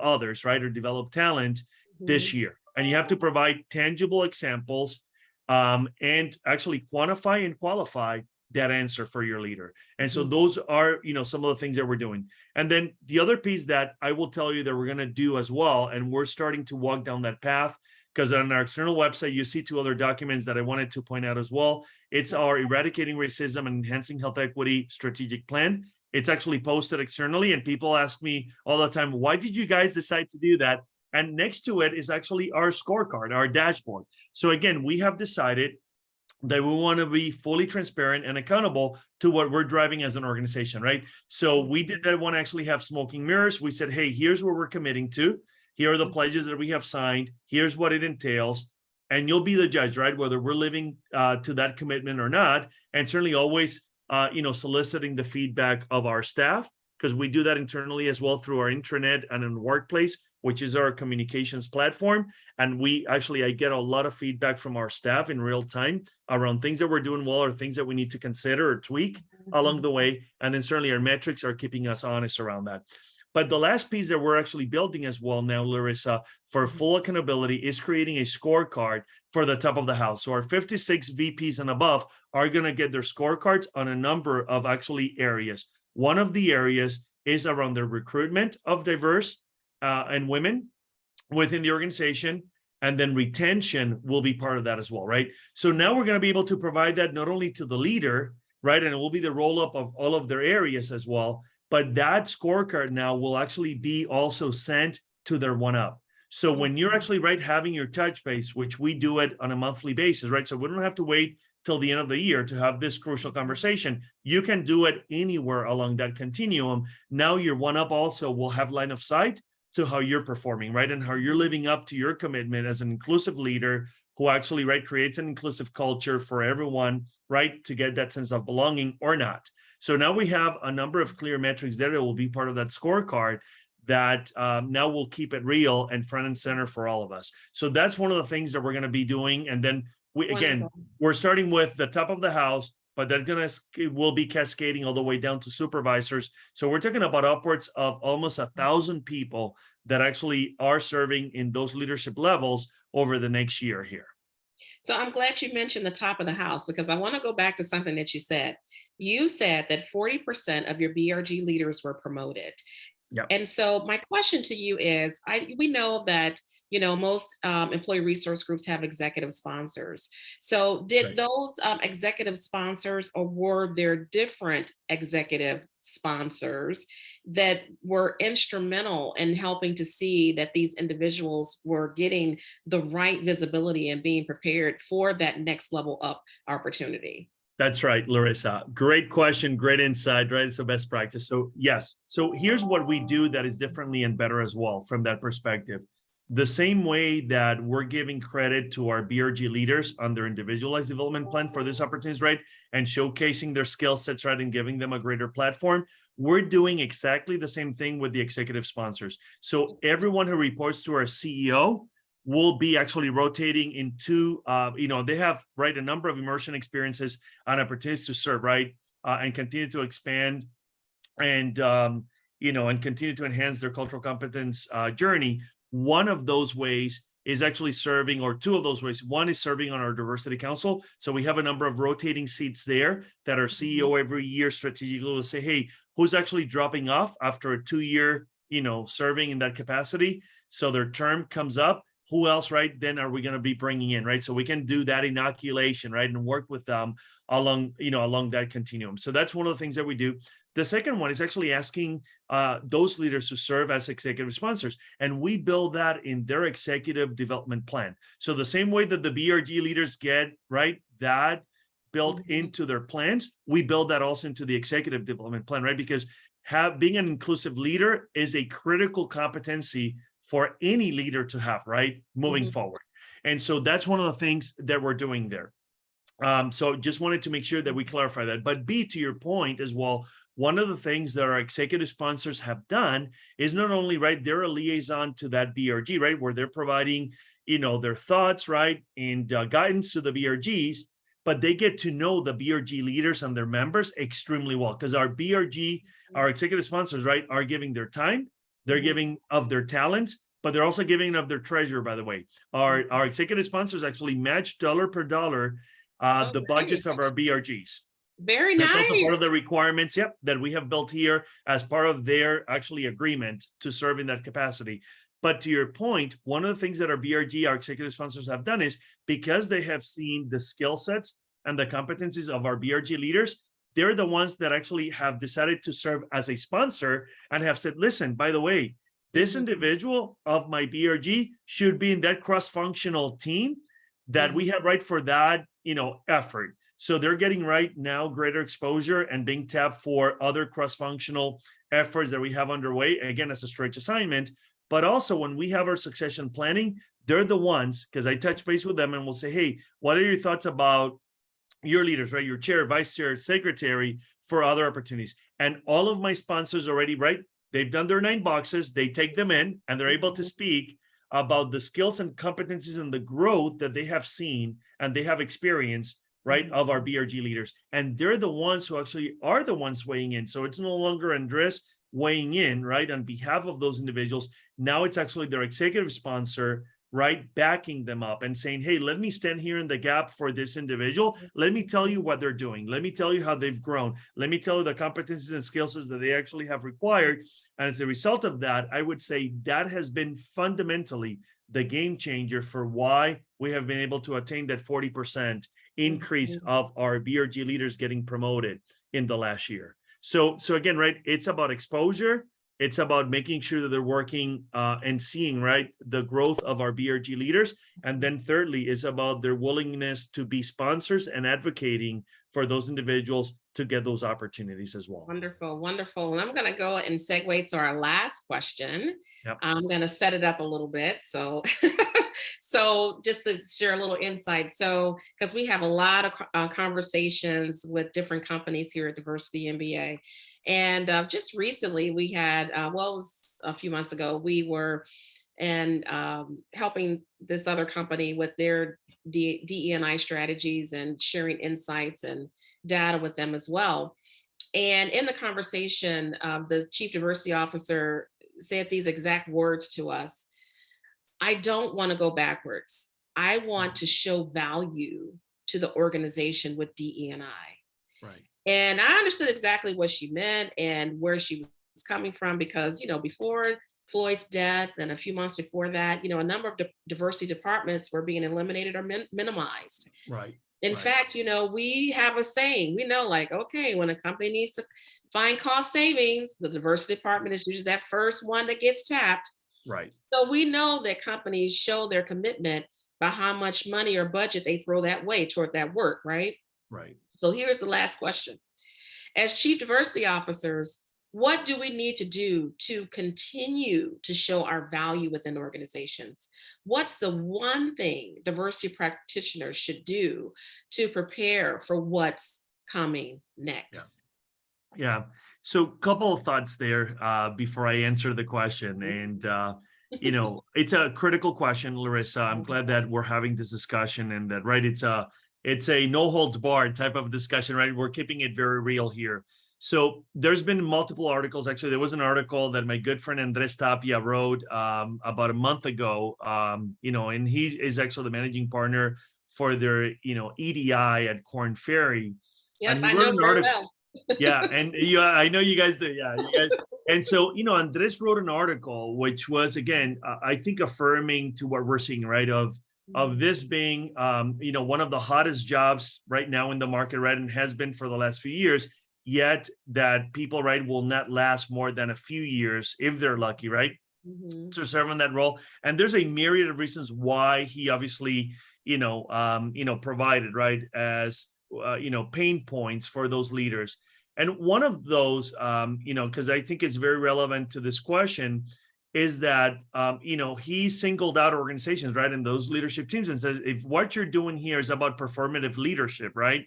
others, or develop talent this year? And you have to provide tangible examples and actually quantify and qualify that answer for your leader. And so those are, some of the things that we're doing. And then the other piece that I will tell you that we're going to do as well, and we're starting to walk down that path, because on our external website, you see 2 other documents that I wanted to point out as well. It's our Eradicating Racism and Enhancing Health Equity Strategic Plan. It's actually posted externally, and people ask me all the time, why did you guys decide to do that? And next to it is actually our scorecard, our dashboard. So again, we have decided that we want to be fully transparent and accountable to what we're driving as an organization, So we did not want to actually have smoking mirrors. We said, hey, here's what we're committing to. Here are the pledges that we have signed. Here's what it entails. And you'll be the judge, whether we're living to that commitment or not. And certainly always, soliciting the feedback of our staff, because we do that internally as well through our intranet and in Workplace, which is our communications platform. And I get a lot of feedback from our staff in real time around things that we're doing well or things that we need to consider or tweak along the way. And then certainly our metrics are keeping us honest around that. But the last piece that we're actually building as well now, Larissa, for full accountability is creating a scorecard for the top of the house. So our 56 VPs and above are going to get their scorecards on a number of actually areas. One of the areas is around the recruitment of diverse and women within the organization. And then retention will be part of that as well, So now we're going to be able to provide that not only to the leader, And it will be the roll-up of all of their areas as well. But that scorecard now will actually be also sent to their one-up. So when you're actually having your touch base, which we do it on a monthly basis, So we don't have to wait till the end of the year to have this crucial conversation. You can do it anywhere along that continuum. Now your one-up also will have line of sight to how you're performing, And how you're living up to your commitment as an inclusive leader who actually, right, creates an inclusive culture for everyone, right, to get that sense of belonging or not. So now we have a number of clear metrics there that will be part of that scorecard that now will keep it real and front and center for all of us. So that's one of the things that we're going to be doing. And then Wonderful. we're starting with the top of the house, but it will be cascading all the way down to supervisors. So we're talking about upwards of almost 1,000 people that actually are serving in those leadership levels over the next year here. So I'm glad you mentioned the top of the house, because I want to go back to something that you said. You said that 40% of your BRG leaders were promoted. Yep. And so my question to you is, we know that, most employee resource groups have executive sponsors. So did Right. those executive sponsors, or were there different executive sponsors that were instrumental in helping to see that these individuals were getting the right visibility and being prepared for that next level up opportunity? That's right, Larissa. Great question, great insight, right? It's the best practice. So yes. So here's what we do that is differently and better as well from that perspective. The same way that we're giving credit to our BRG leaders on their individualized development plan for this opportunities, right? And showcasing their skill sets, right? And giving them a greater platform. We're doing exactly the same thing with the executive sponsors. So everyone who reports to our CEO will be actually rotating into, they have, right, a number of immersion experiences and opportunities to serve, right, and continue to expand and, and continue to enhance their cultural competence journey. One of those ways is actually serving, or two of those ways. One is serving on our diversity council. So we have a number of rotating seats there that our CEO every year strategically will say, hey, who's actually dropping off after a 2-year, serving in that capacity? So their term comes up. Who else, right, then are we going to be bringing in, right? So we can do that inoculation, right, and work with them along that continuum. So that's one of the things that we do. The second one is actually asking those leaders to serve as executive sponsors, and we build that in their executive development plan. So the same way that the BRG leaders get, right, that built into their plans, we build that also into the executive development plan, right? Because being an inclusive leader is a critical competency for any leader to have, right, moving forward. And so that's one of the things that we're doing there. So just wanted to make sure that we clarify that. But B, to your point as well, one of the things that our executive sponsors have done is not only, right, they're a liaison to that BRG, right, where they're providing, their thoughts, right, and guidance to the BRGs, but they get to know the BRG leaders and their members extremely well, because our executive sponsors, right, are giving their time, they're giving of their talents, but they're also giving of their treasure, by the way. Our executive sponsors actually match dollar per dollar the budgets of our BRGs. Very That's nice. also part of the requirements, that we have built here as part of their actually agreement to serve in that capacity. But to your point, one of the things that our executive sponsors have done is, because they have seen the skill sets and the competencies of our BRG leaders, they're the ones that actually have decided to serve as a sponsor and have said, listen, by the way, this individual of my BRG should be in that cross-functional team that we have, right, for that, effort. So they're getting right now greater exposure and being tapped for other cross-functional efforts that we have underway, again, as a stretch assignment. But also when we have our succession planning, they're the ones, because I touch base with them and we'll say, hey, what are your thoughts about your leaders, right? Your chair, vice chair, secretary, for other opportunities. And all of my sponsors already, right? They've done their 9 boxes, they take them in, and they're able to speak about the skills and competencies and the growth that they have seen and they have experienced, right, of our BRG leaders. And they're the ones who actually are the ones weighing in. So it's no longer Andres weighing in, right, on behalf of those individuals. Now it's actually their executive sponsor, right, backing them up and saying, hey, let me stand here in the gap for this individual. Let me tell you what they're doing. Let me tell you how they've grown. Let me tell you the competencies and skills that they actually have required. And as a result of that, I would say that has been fundamentally the game changer for why we have been able to attain that 40% increase of our BRG leaders getting promoted in the last year. So again, right, it's about exposure. It's about making sure that they're working and seeing, right, the growth of our BRG leaders. And then thirdly, is about their willingness to be sponsors and advocating for those individuals to get those opportunities as well. Wonderful, wonderful. And I'm going to go and segue to our last question. Yep. I'm going to set it up a little bit. So So just to share a little insight. So, because we have a lot of conversations with different companies here at Diversity MBA. And just recently we had, well, it was a few months ago, we were and helping this other company with their DE&I strategies and sharing insights and data with them as well. And in the conversation, the chief diversity officer said these exact words to us: I don't want to go backwards. I want to show value to the organization with DE&I. Right. And I understood exactly what she meant and where she was coming from, because, before Floyd's death and a few months before that, a number of diversity departments were being eliminated or minimized. Right. In Right. fact, we have a saying, we know, like, okay, when a company needs to find cost savings, the diversity department is usually that first one that gets tapped. Right. So we know that companies show their commitment by how much money or budget they throw that way toward that work, right? Right. So here's the last question. As chief diversity officers, what do we need to do to continue to show our value within organizations? What's the one thing diversity practitioners should do to prepare for what's coming next? Yeah. So a couple of thoughts there before I answer the question. And, it's a critical question, Larissa. I'm glad that we're having this discussion, and that, right, it's a no holds barred type of discussion, right? We're keeping it very real here. So there's been multiple articles. Actually, there was an article that my good friend Andres Tapia wrote about a month ago, and he is actually the managing partner for their, EDI at Korn Ferry. Yes, And he I wrote know an very article. well. Yeah, and I know you guys do. Yeah, you guys. And so, Andres wrote an article which was, again, I think affirming to what we're seeing, right? Of this being, one of the hottest jobs right now in the market, right, and has been for the last few years. Yet that people, right, will not last more than a few years if they're lucky, right, to serve in that role. And there's a myriad of reasons why he obviously, provided, right, as pain points for those leaders. And one of those, because I think it's very relevant to this question, is that, he singled out organizations, right, and those leadership teams, and says, if what you're doing here is about performative leadership, right,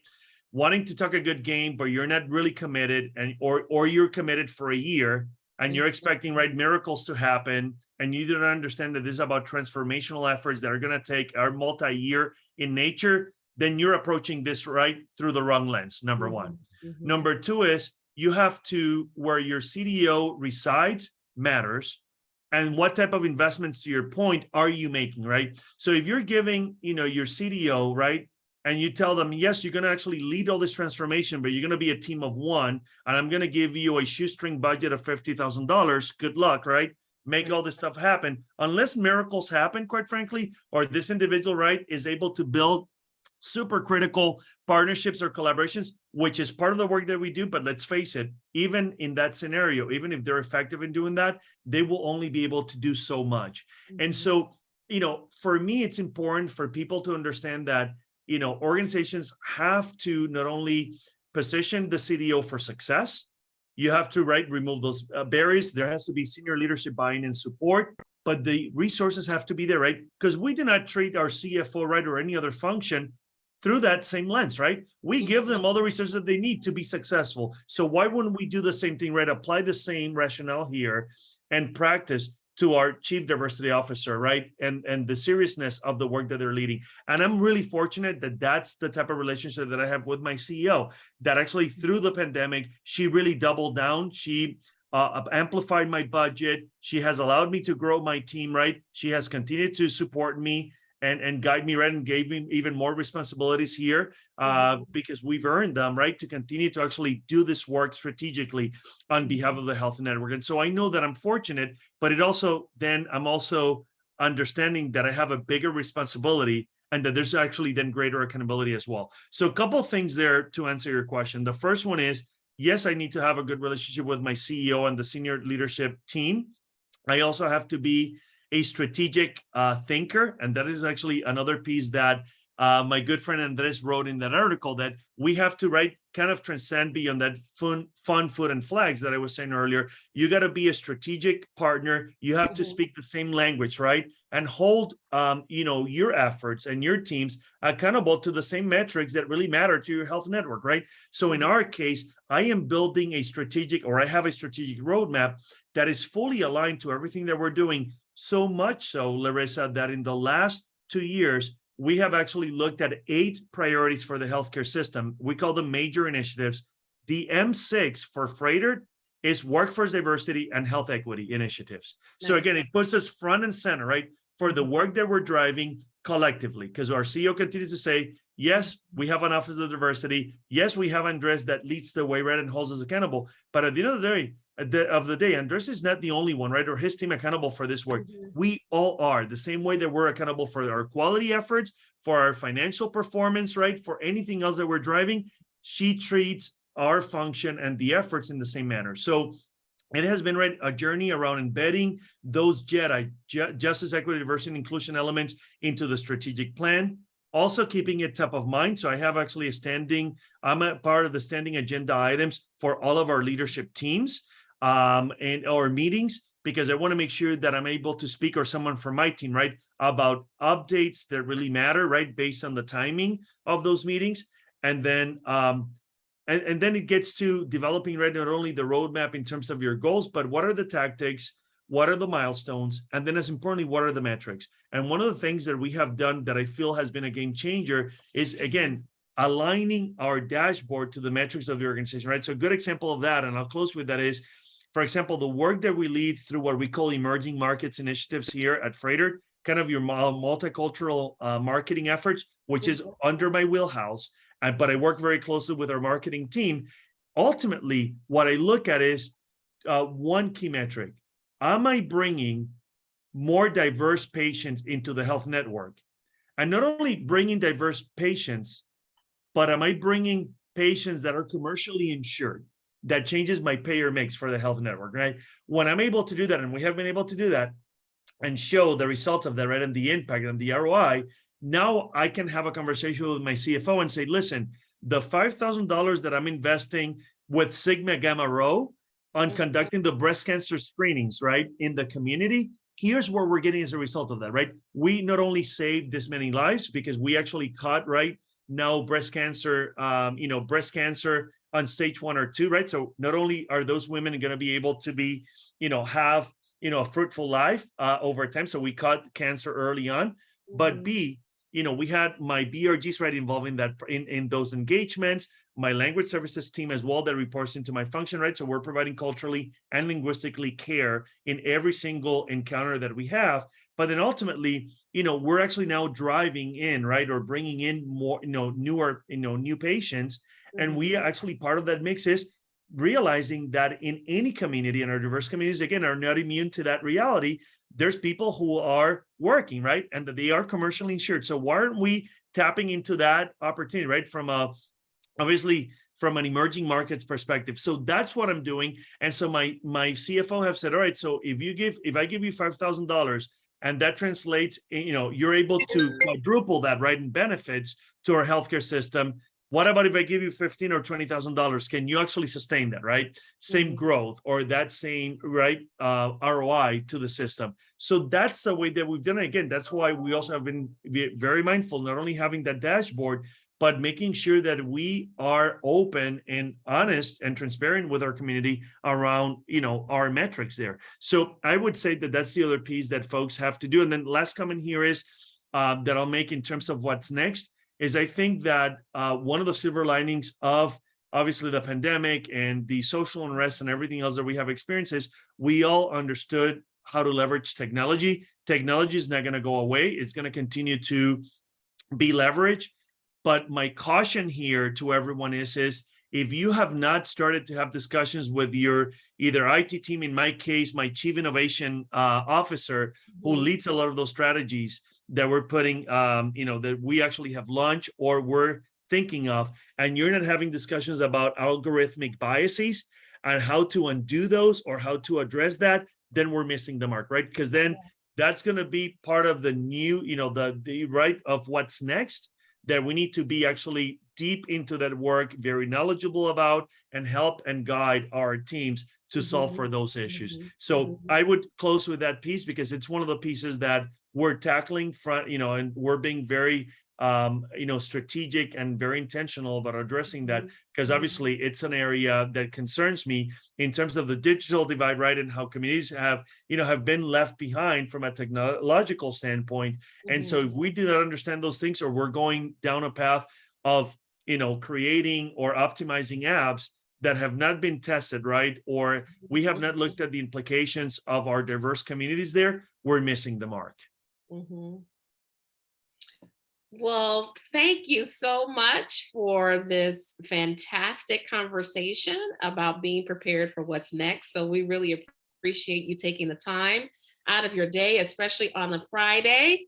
wanting to talk a good game, but you're not really committed, and or you're committed for a year and you're expecting, right, miracles to happen, and you don't understand that this is about transformational efforts that are going to take are multi-year in nature, then you're approaching this, right, through the wrong lens, number one. Number two is you have to, where your CDO resides matters, and what type of investments, to your point, are you making, right? So if you're giving, your CDO, right, and you tell them, yes, you're going to actually lead all this transformation, but you're going to be a team of one, and I'm going to give you a shoestring budget of $50,000. Good luck, right? Make all this stuff happen. Unless miracles happen, quite frankly, or this individual, right, is able to build super critical partnerships or collaborations, which is part of the work that we do. But let's face it, even in that scenario, even if they're effective in doing that, they will only be able to do so much. And so, for me, it's important for people to understand that, organizations have to not only position the CDO for success, you have to, right, remove those barriers. There has to be senior leadership buy-in and support, but the resources have to be there, right? Because we do not treat our CFO, right, or any other function through that same lens, right? We give them all the resources that they need to be successful. So why wouldn't we do the same thing, right? Apply the same rationale here and practice to our chief diversity officer, right? And the seriousness of the work that they're leading. And I'm really fortunate that that's the type of relationship that I have with my CEO, that actually through the pandemic, she really doubled down. She amplified my budget. She has allowed me to grow my team, right? She has continued to support me and guide me, right, and gave me even more responsibilities here because we've earned them, right, to continue to actually do this work strategically on behalf of the health network. And so I know that I'm fortunate, but I'm also understanding that I have a bigger responsibility and that there's actually then greater accountability as well. So a couple of things there to answer your question. The first one is, yes, I need to have a good relationship with my CEO and the senior leadership team. I also have to be a strategic thinker. And that is actually another piece that my good friend Andres wrote in that article that we have to, right, kind of transcend beyond that fun, food, and flags that I was saying earlier. You got to be a strategic partner. You have to speak the same language, right? And hold, your efforts and your teams accountable to the same metrics that really matter to your health network, right? So in our case, I am building a strategic, or I have a strategic roadmap that is fully aligned to everything that we're doing. So much so, Larissa, that in the last 2 years, we have actually looked at 8 priorities for the healthcare system. We call them major initiatives. The M6 for Freighter is workforce diversity and health equity initiatives. So again, it puts us front and center, right, for the work that we're driving collectively, because our CEO continues to say, yes, we have an office of diversity. Yes, we have Andres that leads the way, right, and holds us accountable. But at the end of the day, Andres is not the only one, right, or his team accountable for this work. We all are, the same way that we're accountable for our quality efforts, for our financial performance, right, for anything else that we're driving. She treats our function and the efforts in the same manner. So it has been, right, a journey around embedding those justice, equity, diversity, and inclusion elements into the strategic plan. Also keeping it top of mind. So I have actually I'm a part of the standing agenda items for all of our leadership teams and our meetings, because I want to make sure that I'm able to speak, or someone from my team, right, about updates that really matter, right, based on the timing of those meetings. And then and then it gets to developing, right, not only the roadmap in terms of your goals, but what are the tactics, what are the milestones, and then as importantly, what are the metrics? And one of the things that we have done that I feel has been a game changer is, again, aligning our dashboard to the metrics of the organization, right? So a good example of that, and I'll close with that, is, for example, the work that we lead through what we call emerging markets initiatives here at Freighter, kind of your multicultural marketing efforts, which is under my wheelhouse. But I work very closely with our marketing team. Ultimately, what I look at is one key metric. Am I bringing more diverse patients into the health network? And not only bringing diverse patients, but am I bringing patients that are commercially insured? That changes my payer mix for the health network, right? When I'm able to do that, and we have been able to do that and show the results of that, right, and the impact and the ROI, now I can have a conversation with my CFO and say, listen, the $5,000 that I'm investing with Sigma Gamma Rho on conducting the breast cancer screenings, right, in the community, here's what we're getting as a result of that, right? We not only saved this many lives, because we actually caught, right, now breast cancer on stage 1 or 2, right? So not only are those women going to be able to be, have, a fruitful life over time. So we caught cancer early on, but B, we had my BRGs, right, involved in that, in those engagements, my language services team as well, that reports into my function, right? So we're providing culturally and linguistically care in every single encounter that we have. But then ultimately, we're actually now driving in, right, or bringing in more, newer, new patients. And we actually, part of that mix is realizing that in any community, and our diverse communities, again, are not immune to that reality. There's people who are working, right, and that they are commercially insured. So why aren't we tapping into that opportunity, right, obviously from an emerging markets perspective? So that's what I'm doing. And so my CFO have said, all right, so if I give you $5,000 and that translates, you're able to quadruple that, right, in benefits to our healthcare system. What about if I give you $15,000 or $20,000? Can you actually sustain that, right? Same growth, or that same, right, ROI to the system. So that's the way that we've done it. Again, that's why we also have been very mindful, not only having that dashboard, but making sure that we are open and honest and transparent with our community around, our metrics there. So I would say that that's the other piece that folks have to do. And then last comment here is that I'll make in terms of what's next is, I think that one of the silver linings of obviously the pandemic and the social unrest and everything else that we have experienced is we all understood how to leverage technology. Technology is not going to go away. It's going to continue to be leveraged. But my caution here to everyone is if you have not started to have discussions with your either IT team, in my case, my chief innovation officer, who leads a lot of those strategies that we're putting, that we actually have launched or we're thinking of, and you're not having discussions about algorithmic biases and how to undo those or how to address that, then we're missing the mark, right? Because then that's going to be part of the new, the right of what's next. that we need to be actually deep into that work, very knowledgeable about, and help and guide our teams to solve for those issues. So I would close with that piece because it's one of the pieces that we're tackling front, and we're being very strategic and very intentional about addressing that, because obviously it's an area that concerns me in terms of the digital divide, right? And how communities have been left behind from a technological standpoint. And so if we do not understand those things, or we're going down a path of, creating or optimizing apps that have not been tested, right? Or we have not looked at the implications of our diverse communities there, we're missing the mark. Well, thank you so much for this fantastic conversation about being prepared for what's next. So we really appreciate you taking the time out of your day, especially on the Friday.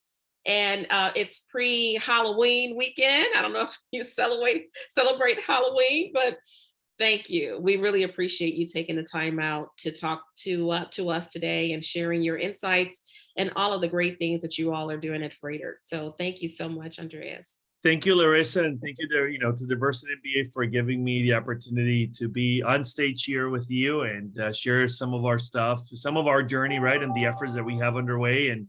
And it's pre-Halloween weekend. I don't know if you celebrate Halloween, but thank you. We really appreciate you taking the time out to talk to us today and sharing your insights and all of the great things that you all are doing at Freighter. So thank you so much, Andreas. Thank you, Larissa, and thank you to Diversity MBA for giving me the opportunity to be on stage here with you and share some of our stuff, some of our journey, right, and the efforts that we have underway. And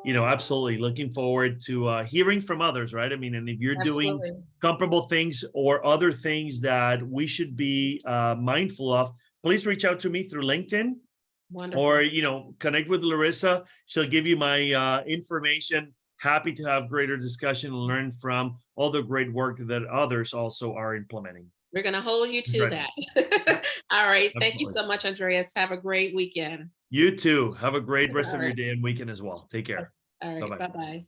absolutely looking forward to hearing from others, right? I mean, and if you're doing comparable things or other things that we should be mindful of, please reach out to me through LinkedIn. Wonderful. Or, connect with Larissa. She'll give you my information. Happy to have greater discussion and learn from all the great work that others also are implementing. We're going to hold you to that. All right. Absolutely. Thank you so much, Andreas. Have a great weekend. You too. Have a great rest of your day and weekend as well. Take care. All right. Bye-bye.